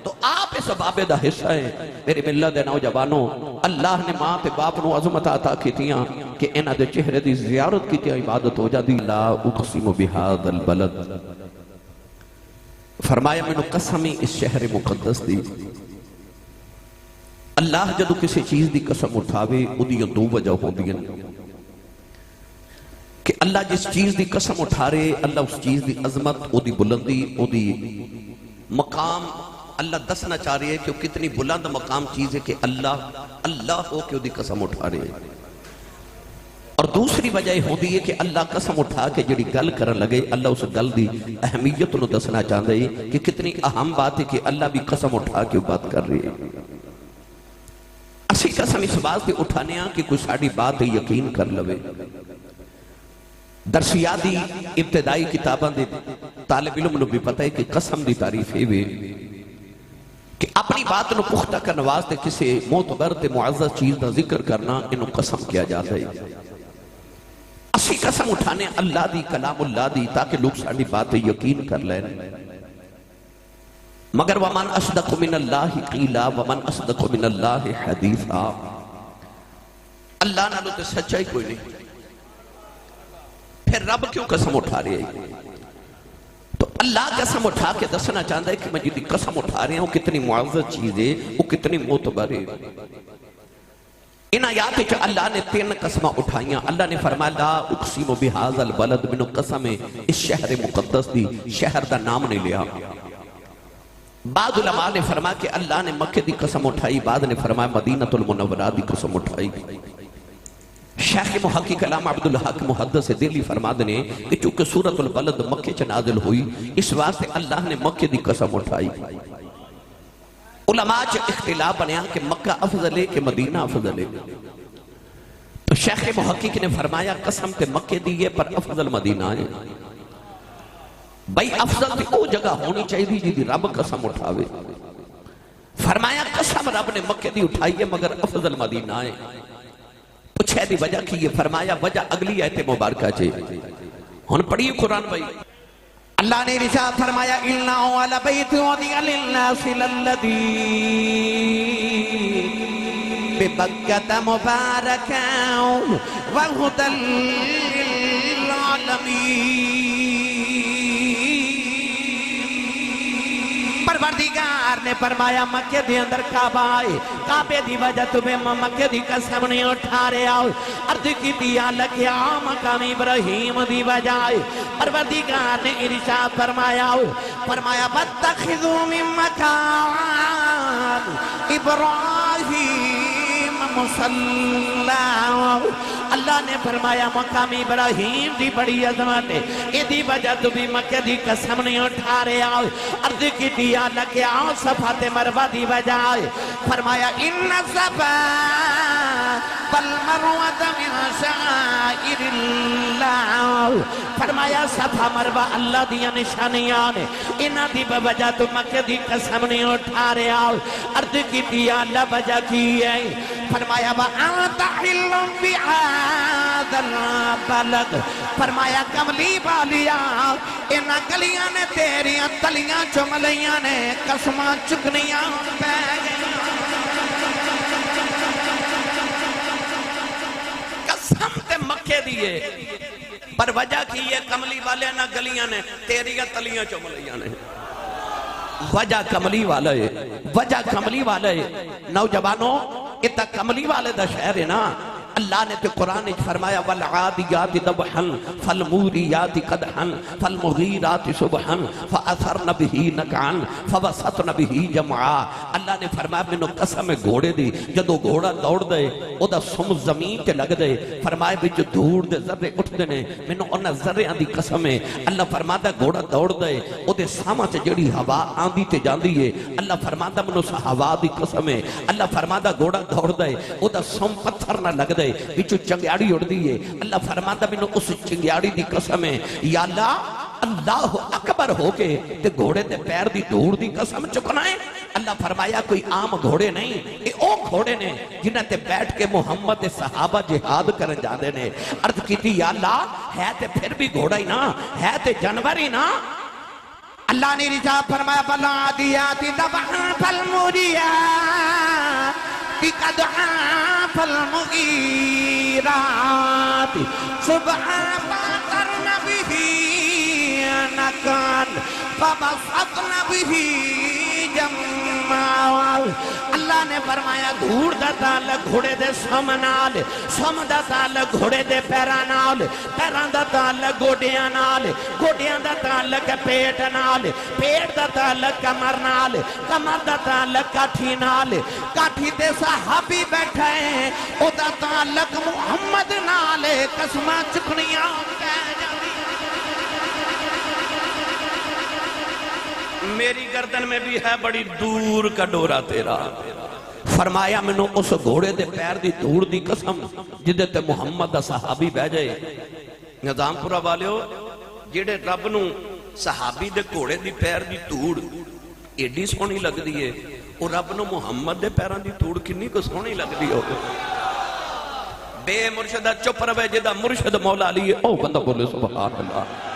C: تو آپ اس بابے دا حصہ ہیں میری ملت دے نوجوانوں اللہ نے ماں پہ باپ نو عظمت عطا کی تیاں کہ انہاں دے چہرے دی زیارت کی تیاں عبادت ہو جاتی لا اقسم بہذا البلد فرمایا میں نو قسمی اس شہر مقدس دی اللہ جدو کسی چیز دی قسم اٹھاوے ادھیاں دو وجہ ہو دیاں کہ اللہ جس چیز دی قسم اٹھا رہے اللہ اس چیز دی عظمت او دی بلندی او دی مقام اللہ دسنا چاہ رہے ہے کہ وہ کتنی بلند مقام چیز ہے کہ اللہ ہو کہ وہ دی قسم اٹھا رہے ہیں اور دوسری وجہ ہوتی ہے کہ اللہ قسم اٹھا کے جڑی گل کرن لگے اللہ اس گل دی اہمیت انہوں دسنا چاہتا ہے کہ کتنی اہم بات ہے کہ اللہ بھی قسم اٹھا کے بات کر رہے ہیں اسی قسم اس بات پہ اٹھانے ہیں کہ کوئی ساڑھی بات ہے یقین کر لوے درسیادی ابتدائی کتاباں دے طالب علم نو بھی پتہ ہے کہ قسم دی تعریف ہے کہ اپنی بات نو پختہ کا نواز دے کسی معتبر تے معزز چیز دا ذکر کرنا انہوں قسم کیا جاتا ہے اسی قسم اٹھانے اللہ دی کلام اللہ دی تاکہ لوگ ساڑھی بات یقین کر لیں مگر وَمَنْ أَصْدَقُ مِنَ اللَّهِ قِيلًا وَمَنْ أَصْدَقُ مِنَ اللَّهِ حَدِيثًا اللہ نالو تے سچائی کوئی نہیں پھر رب کیوں قسم اٹھا رہے ہیں تو اللہ قسم اٹھا کے دسنا چاہتا ہے کہ میں جدی قسم اٹھا رہے ہیں وہ کتنی معزز چیز ہے وہ کتنی معتبر ہے ان آیات کہ اللہ نے 3 قسمہ اٹھائیاں اللہ نے فرمایا لا اقسم بہذا البلد منو قسم اس شہر مقدس دی شہر دا نام نہیں لیا بعض علماء نے فرمایا کہ اللہ نے مکہ دی قسم اٹھائی بعض نے فرمایا مدینہ المنورہ دی قسم اٹھائی شیخ محقق علامہ عبدالحق محدث دلی فرماد نے کہ چونکہ سورۃ البلد مکہ چ نازل ہوئی اس واسطے اللہ نے مکہ دی قسم اٹھائی علماء چ اختلاف بنیا کہ مکہ افضل ہے کہ مدینہ افضل ہے شیخ محقق نے فرمایا قسم تے مکے دیئے پر افضل مدینہ ہے بھئی افضل تے او جگہ ہونی چاہیے جی دی رب قسم اٹھاوے فرمایا قسم رب نے مکے دی اٹھائی ہے مگر افضل مدینہ ہے پوچھے دی وجہ کی یہ فرمایا وجہ اگلی آیت مبارکہ چھے ہن پڑھی قرآن بھائی
A: اللہ نے رشاد فرمایا اِلْنَا عَلَى بَيْتِ وَضِيَ لِلنَّاسِ لَلَّذِي بِبَكَّةَ مُبَارَكًا وَهُدًى لِلْعَالَمِينَ پروردگار نے فرمایا مکہ دی اندر کعبہ آئے کعبے دی وجہ تمہیں مکہ دی قسم نہیں اٹھا رہے آؤ عرض کی دیا لگیا مقام ابراہیم دی وجہ آئے پروردگار نے ارشاد فرمایا وَاتَّخِذُوا مِن مَّكَانِ ابراہیم مصلی اللہ نے فرمایا مقام ابراہیم دی بڑی عظمت ہے ایدی وجہ تو بھی مکہ دی قسم نہیں اٹھا رہے آؤ عرض کی دیا لگے آؤ صفحات مروہ دی وجہ آئے فرمایا ان صفا والمروہ من شعائر اللہ فرمایا صفا مروہ اللہ دیا نشانیاں نے انہ دی وجہ تو مکہ دی قسم نہیں اٹھا رہے آؤ عرض کی دیا اللہ وجہ کی ہے فرمایا وَأَنْتَ حِلٌّ بِهَذَا الْبَلَدِ فرمایا کملی والیا ان گلیاں نے تیریاں تلیاں چملیاں نے قسماں چکنیاں پہ
C: قسم تے مکے دیئے پر وجہ کی یہ کملی والے نہ گلیاں نے تیریاں تلیاں چملیاں نے وجہ کملی والے وجہ کملی والے نوجوانوں اتنا کملی والے دا شہر ہے نا اللہ نے تو قرآن فرمایا وَالْعَادِيَاتِ ضَبْحًا فَالْمُورِيَاتِ قَدْحًا فَالْمُغِيرَاتِ صُبْحًا فَأَثَرْنَ بِهِ نَقْعًا فَوَسَطْنَ بِهِ جَمْعًا اللہ نے فرمایا میں نے قسم گھوڑے دی جدو گھوڑا دوڑ دے او دا سم زمین تے لگ دے فرمایا بھی جو دھوڑ دے ذرے اٹھ دینے میں نے انہا ذریاں دی قسم ہے اللہ فرمایا گھوڑا دوڑ دے او دے ساما تے جڑی ہوا آندی تے جاندی ہے اللہ فرمایا میں نے اس ہوا دی قسم ہے اللہ فرمایا گھوڑا دوڑ دے او دا سم پتھر نہ لگ دے بچو چنگیاڑی اڑ دیئے اللہ فرماتا میں نے اس چنگیاڑی دی قسم ہے یا اللہ اکبر ہو کے تے گھوڑے تے پیر دی دھوڑ دی قسم چکنا ہے اللہ فرمایا کوئی عام گھوڑے نہیں یہ او گھوڑے نے جنہیں تے بیٹھ کے محمد صحابہ جہاد کرن جاندے نے عرض کی تھی یا اللہ ہے تے پھر بھی گھوڑا ہی نا ہے تے جانور ہی نا
A: اللہ نے رجاب فرمایا فَالْعَادِيَاتِ ضَبْحًا فَالْمُورِيَاتِ قَدْحًا فَالْمُغِيرَاتِ صُبْحًا فَأَثَرْنَ بِهِ نَقْعًا فَوَسَطْنَ بِهِ جَمْعًا اللہ نے فرمایا دھوڑ دا تعلق گھوڑے دے سم نال سم دا تعلق گھوڑے دے پیران نال پیران دا تعلق گوڑیاں نال گوڑیاں دا تعلق پیٹ نال پیٹ دا تعلق کمر نال کمر دا تعلق کاٹھی نال کاٹھی دے صحابی بیٹھے ہیں او دا تعلق محمد نال قسمہ چکنیاں
C: میری گردن میں بھی ہے بڑی دور کا ڈورا تیرا فرمایا میں نے اس گھوڑے دے پیر دی دھوڑ دی قسم جدے تے محمد دا صحابی بہ جائے نظام پورا والیو جیڑے رب نو صحابی دے گھوڑے دی پیر دی دھوڑ ایڈی سونی لگ دیئے اور رب نو محمد دے پیران دی دھوڑ کنی کو سونی لگ دی ہو بے مرشدہ چپ روے جدہ مرشد مولا علی او بندہ بولے سبحان اللہ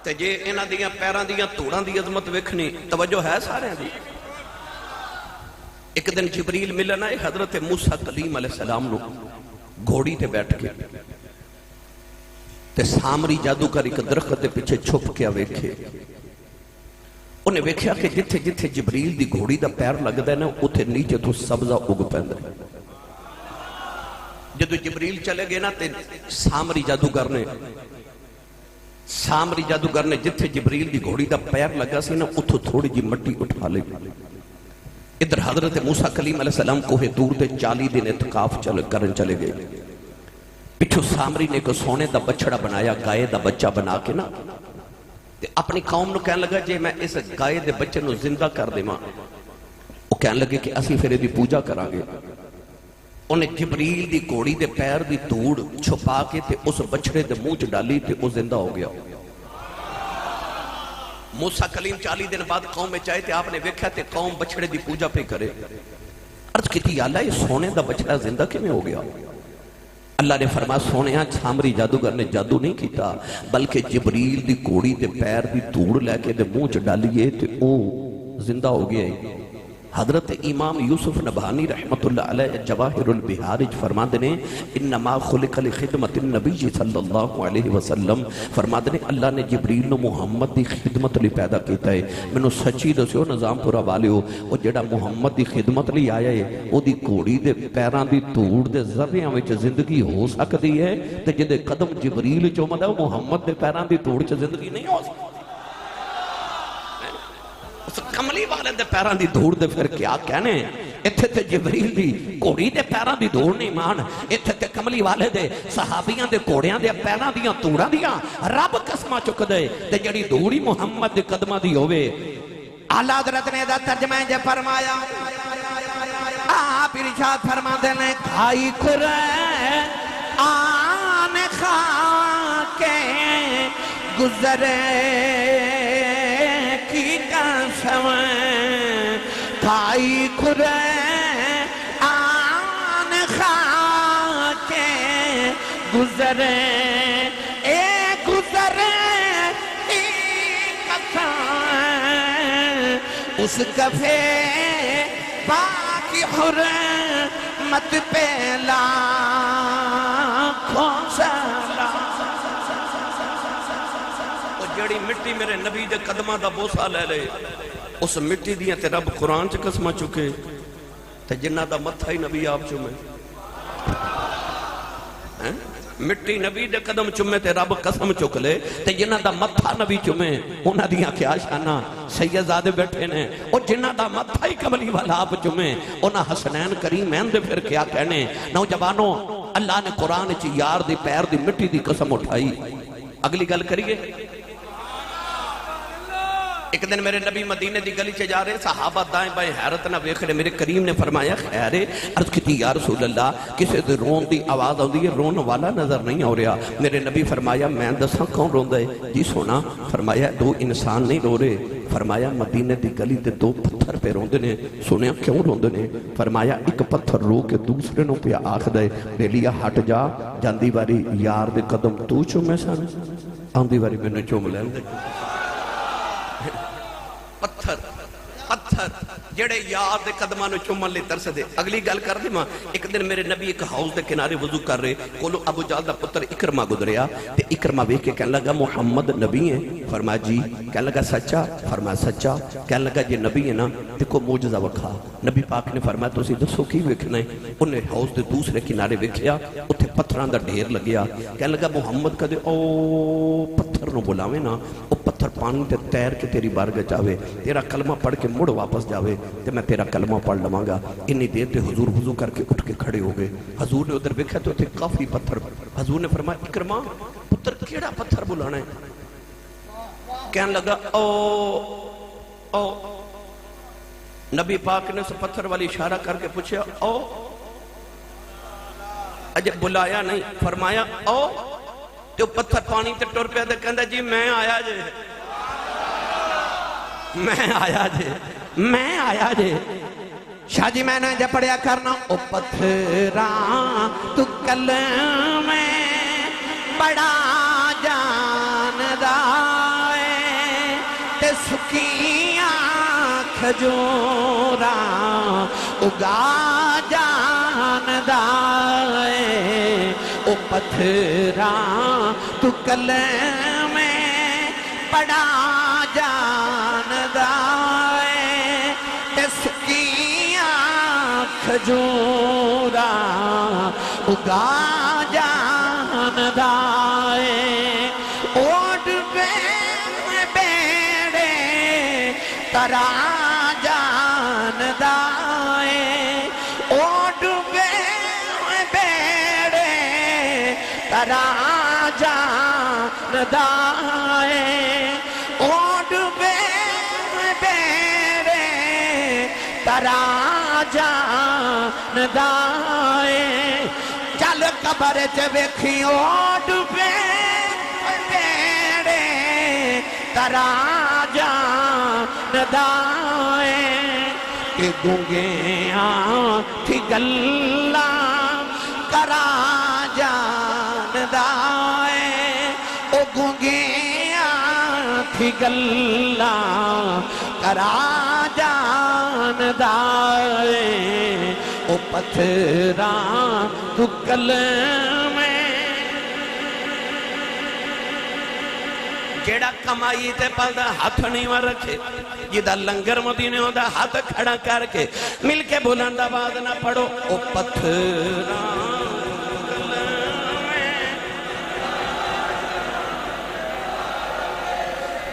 C: تے جے انہ دیاں پیران دیاں توڑان دی عظمت وکھنی توجہ ہے سارے دی ایک دن جبریل ملنا ہے حضرت موسیٰ کلیم علیہ السلام نو گھوڑی تے بیٹھ کے تے سامری جادوگر ایک درخت دے پیچھے چھپ کے ویکھے انہیں ویکھیا کہ جتھے جتھے جبریل دی گھوڑی دا پیر لگ دے نا اتھے نیچے تو سبزہ اگ پہندے جدو جبریل چلے گئے نا تے سامری جادوگر نے جتھے جبریل دی گھوڑی دا پیر لگا سی نا اتھو تھوڑی جی مٹی اٹھا لے ادھر حضرت موسیٰ کلیم علیہ السلام کوہ دور دے 40 دن اعتکاف کرن چلے گئے پچھو سامری نے کو سونے دا بچڑا بنایا گائے دا بچہ بنا کے نا اپنی قوم نو کہنے لگا جے میں اس گائے دے بچے نو زندہ کر دے ماں وہ کہنے لگے کہ اسی پھر دی پوجا کرا گے انہیں جبریل دی گھوڑی دے پیر دی دھوڑ چھپا کے تے اس بچڑے دے منہ چ ڈالی تے وہ زندہ ہو گیا. موسیٰ کلیم 40 دن بعد قوم میں چاہے تے آپ نے ویکھا تے قوم بچڑے دی پوجا پہ کرے. عرض کی تھی اللہ یہ سونے دا بچڑا زندہ کیوں ہو گیا؟ اللہ نے فرمایا سونیا سامری جادوگر نے جادو نہیں کیتا بلکہ جبریل دی گھوڑی دے پیر دی دھوڑ لے کے دے منہ چ ڈالیے تے او زندہ ہو گیا. حضرت امام یوسف نبہانی رحمت اللہ علیہ جواہر البحارج فرماتے ہیں انما خلق لخدمت النبی صلی اللہ علیہ وسلم. فرماتے ہیں اللہ نے جبریل نو محمد دی خدمت لی پیدا کیتا ہے. میں نو سچی دسیو نظام پورا والیو وہ جڑا محمد دی خدمت لی آیا ہے وہ دی گھوڑی دے پیران دی دھوڑ دے ذریعہ وچ زندگی ہو سکتی ہے تے جدے قدم جبریل چومدا وہ محمد دے پیران دی دھوڑ چ زندگی نہیں ہو سکتی. اس کملی والے دے پیران دی دھوڑ دے پھر کیا کہنے اتھے تے جبریل دی گھوڑی دے پیران دی دھوڑ نہیں مان اتھے تے کملی والے دے صحابیاں دے گھوڑیاں دے پیران دیاں دھوڑاں دیاں رب قسمہ چک دے تے جڑی دھوڑی محمد دے قدمہ دی ہوئے.
A: اعلیٰ حضرت نے دا ترجمہ جے فرمایا آپ ارشاد فرما دینے کھائی کھرے آن خواہ کے گزرے کی قسم کھائی کھرے آن خواہ کے گزرے اے گزرے اس کفے باقی حرمت پہ لاکھوں سلام.
C: جڑی مٹی میرے نبی دے قدمہ دا بوسا لے لے اس مٹی دیاں تے رب قرآن چ قسمہ چکے تے جنہ دا متھا ہی نبی آپ چومے. مٹی نبی دے قدم چومے تے رب قسم چک لے تے جنہ دا متھا نبی چومے انہاں دیاں کیا شانہ سیدزادے بیٹھے نے اور جنہ دا متھا ہی کملی والا آپ چومے انہاں حسنین کریمین دے پھر کیا کہنے. نوجوانوں اللہ نے قرآن چ یار دی پیر دی مٹی دی قسم اٹھائی. اگلی گل کریے. ایک دن میرے نبی مدینے دی گلی چے جا رہے صحابہ دائیں بائیں حیرت نہ ویکھ رہے. میرے کریم نے فرمایا خیرے عرض کی تھی یا رسول اللہ کسے دے رون دی آواز آؤں دی رون والا نظر نہیں ہو رہا. میرے نبی فرمایا میں دساں کون رون دے جی سونا. فرمایا دو انسان نہیں رو رہے. فرمایا مدینے دی گلی تے دو پتھر پہ روندے نے. سنیا کیوں روندے نے؟ فرمایا ایک پتھر رو کے دوسرے نو پہ آکھ دے بیلیا ہٹ جا جاندی باری یار دے قدم تو چومے سن آندی باری میں نے چوم لین دے. پتھر پتھر جڑے یار دے قدمہ نو چومن لے ترس دے. اگلی گل کر دے ماں. ایک دن میرے نبی ایک ہاؤس دے کنارے وضو کر رہے کولو ابو جہل دا پتر اکرمہ گزریا تے اکرمہ ویکھ کے کہنے لگا محمد نبی ہیں؟ فرمایا جی. کہنے لگا سچا؟ فرمایا سچا. کہنے لگا جی نبی ہے نا تے کو معجزہ وکھا. نبی پاک نے فرمایا تسی دسو کی ویکھنا ہے؟ انہیں ہاؤس دے دوسرے کنارے ویکھیا اتھے پتھراں دا ڈھیر لگیا. کہنے لگا محمد کدے او پتھر نو بلاویں نا او پتھر پانی تے تیر کے تیری بارگاہ جاوے تیرا کلمہ پڑھ کے مڑ واپس جاوے تے میں تیرا کلمہ پڑھ لواں گا. انی دیر تے حضور وضو کر کے اٹھ کے کھڑے ہو گئے. حضور نے ادھر ویکھا تو تھے کافی پتھر. حضور نے فرمایا اکرمہ پتر کیڑا پتھر بلانا ہے؟ کہنے لگا او نبی پاک نے اس پتھر والی اشارہ کر کے پوچھا او اجے بلایا نہیں. فرمایا او تو پتھر پانی تے ٹر پیا تے کہندا جی میں آیا جے میں آیا جے میں آیا جے.
A: شاہ جی میں نے جب پڑھیا کرنا او پتھراں تو کلمے بڑا جاندہ ہے تے سکیاں کھجوراں اگا جاندہ ہے. او پتھراں تو کلمے بڑا جاندہ ہے تے سکیاں کھجورا اگا جاندہ ہے. اوڈ بیڑے ترا جاندہ ہے. اوڈ بیڑے ترا جاندہ ہے. اوڈ بیڑے ترا جاندا اے چل قبر چ ویکھیو ڈبے بیڑے ترا جاندا اے کہ گونگیاں تھی گلاں کرا جاندا اے او گونگیاں تھی گلاں کرا جاندا اے او پتھراں تو کلمے جیڑا کمائی تے پلدا ہاتھ نہیں مر رکھے جیدہ لنگر مدینے ہوندا ہاتھ کھڑا کر کے مل کے بلند آواز نہ پڑھو او پتھراں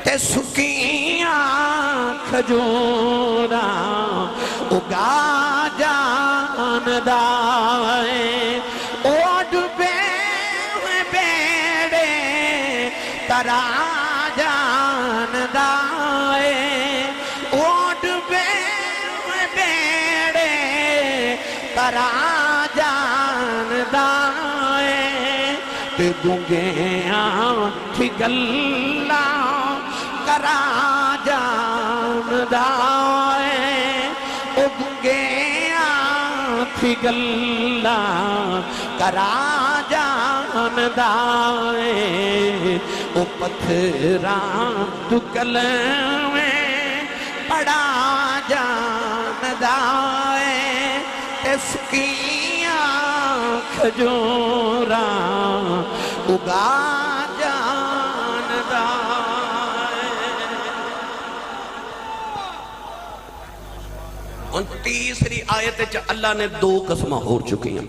A: تے سکیاں کھجوراں اگا جاندا اے او ڈبے ہوئے بیڑے ترا جاندا اے او ڈبے ہوئے بیڑے ترا جاندا اے تے گونگیاں تھی گلاں کرا جاندا اے او گونگیاں تھی گلاں کرا جاندا اے او پتھراں تو کلمے پڑھا جاندا اے تے سکیاں کھجوراں اگا جاندا ان تیسری آیت چ اللہ نے دو قسمہ ہو چکی ہیں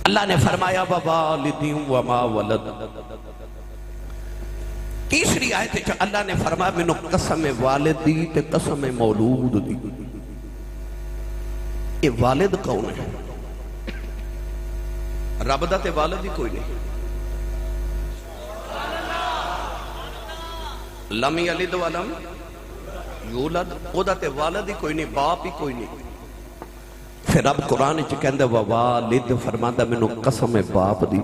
A: اللہ نے فرمایا ووالدی وما ولد تیسری آیت چ اللہ نے فرمایا مینوں قسم والدی تے قسم مولود دی یہ والد کون ہے رب دا تے والد ہی کوئی نہیں لم یلد ولم یولد او دا تے والد ہی کوئی نہیں باپ ہی کوئی نہیں پھر رب قرآن چ کہندا ووالد فرماندا مینوں قسم باپ دی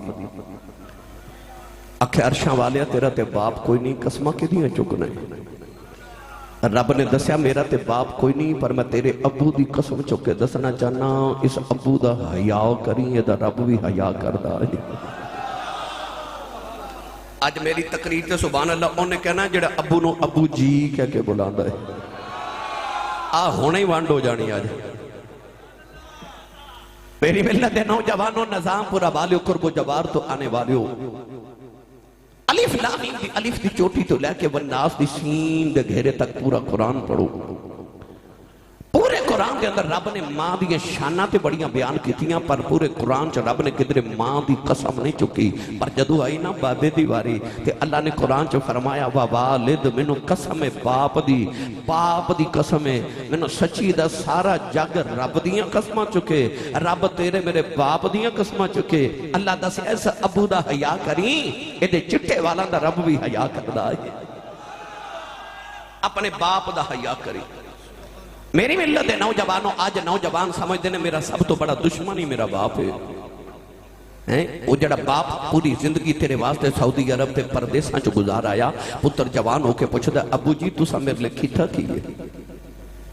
A: آکھے عرشاں والیا تیرا تے باپ کوئی نہیں قسماں کدیاں چکنا ہے رب نے دسیا میرا تے باپ کوئی نہیں پر میں تیرے ابو دی قسم چک کے دسنا چاہنا اس ابو دا حیا کریں یہ دا رب بھی حیا کردا ہے آج میری تقریر تے سبحان اللہ انہیں کہنا جڑا ابو نو ابو جی کہہ کے بلاندا ہے ہونے ہی وانڈ ہو جانی آج میری ملت نوجوانوں نظام پورا والیو قرب و جوار تو آنے والیو الف لام میم دی الف دی چوٹی تو لے کے والناس دی سین دے گھیرے تک پورا قرآن پڑھو پورے قرآن کے اندر رب نے ماں دی شانہ تے بڑیاں بیان کیتیاں پر پورے قرآن چ رب نے کدھر ماں دی قسم نہیں چکی پر جدو آئی نا بابے دی واری تے اللہ نے قرآن چ فرمایا ووالد مینوں قسم باپ دی قسم مینوں سچی دا سارا جگ رب دیاں قسماں چکے رب تیرے میرے باپ دیاں قسماں چکے اللہ دس ایسا ابو دا حیا کریں ایدے چٹے والا دا رب بھی حیا کردا ہے اپنے باپ دا حیا کریں میری ملت نوجوانوں آج نوجوان سمجھتے ہیں میرا سب تو بڑا دشمن ہی میرا باپ ہے وہ جڑا باپ پوری زندگی تیرے واسطے سعودی عرب تے پردیساں چو گزار آیا پتر جوان ہو کے پوچھتا ہے ابو جی تُسا میرے لئے کیتا کیے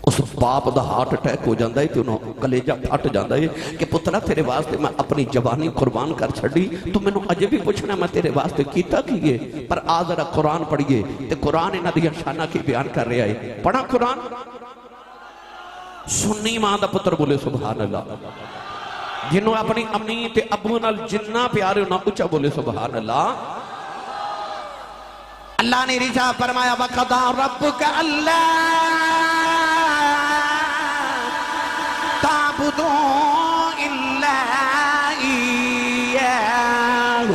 A: اس باپ دا ہارٹ اٹیک ہو جاندہ ہے تو انہوں کلیجہ پھٹ جاندہ ہے کہ پترہ تیرے واسطے میں اپنی جوانی قربان کر چھڑی تو میں نے عجب بھی پوچھنا میں تیرے واسطے کیتا کیے پر آج ذرا قرآن پڑھئے تے قرآن انہا دیا شانہ کی بیان کر رہے آئے پڑھا قرآن سنی ماں دا پتر بولے سبحان اللہ جنہوں اپنی امی تے ابو نال جنہ پیارے انہوں اچھا بولے سبحان اللہ اللہ نے رجا فرمایا وَقَضَى رَبُّكَ أَلَّا تَعْبُدُوا إِلَّا إِيَّاهُ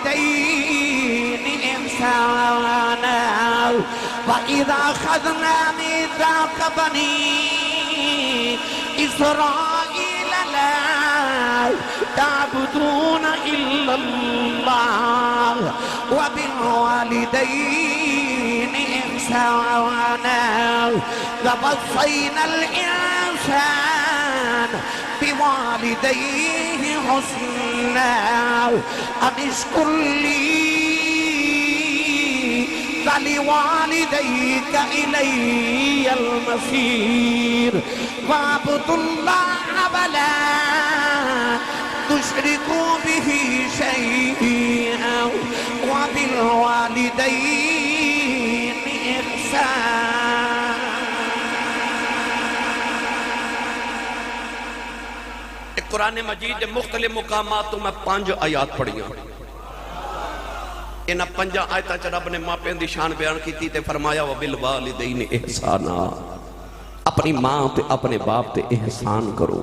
A: وَبِالْوَالِدَيْنِ إِحْسَانًا وَإِذَا أَخَذْنَا مِيثَاقَ بَنِي إِسْرَائِيلَ لَا تعبدون إلا الله وبالوالدين إحسانا ووصينا الإنسان بوالديه حسنا أن اشكر لي ولوالديك إلي المصير واعبدوا الله ولا تشركوا به شيئا وبالوالدين إحسانا.
C: قرآن مجید دے مختلف مقامات تو میں 5 آیات پڑھیاں. انہاں 5 آیتاں چ رب نے ماپیاں دی شان بیان کیتی تے فرمایا وبالوالدین احسانا، اپنی ماں تے اپنے باپ تے احسان کرو.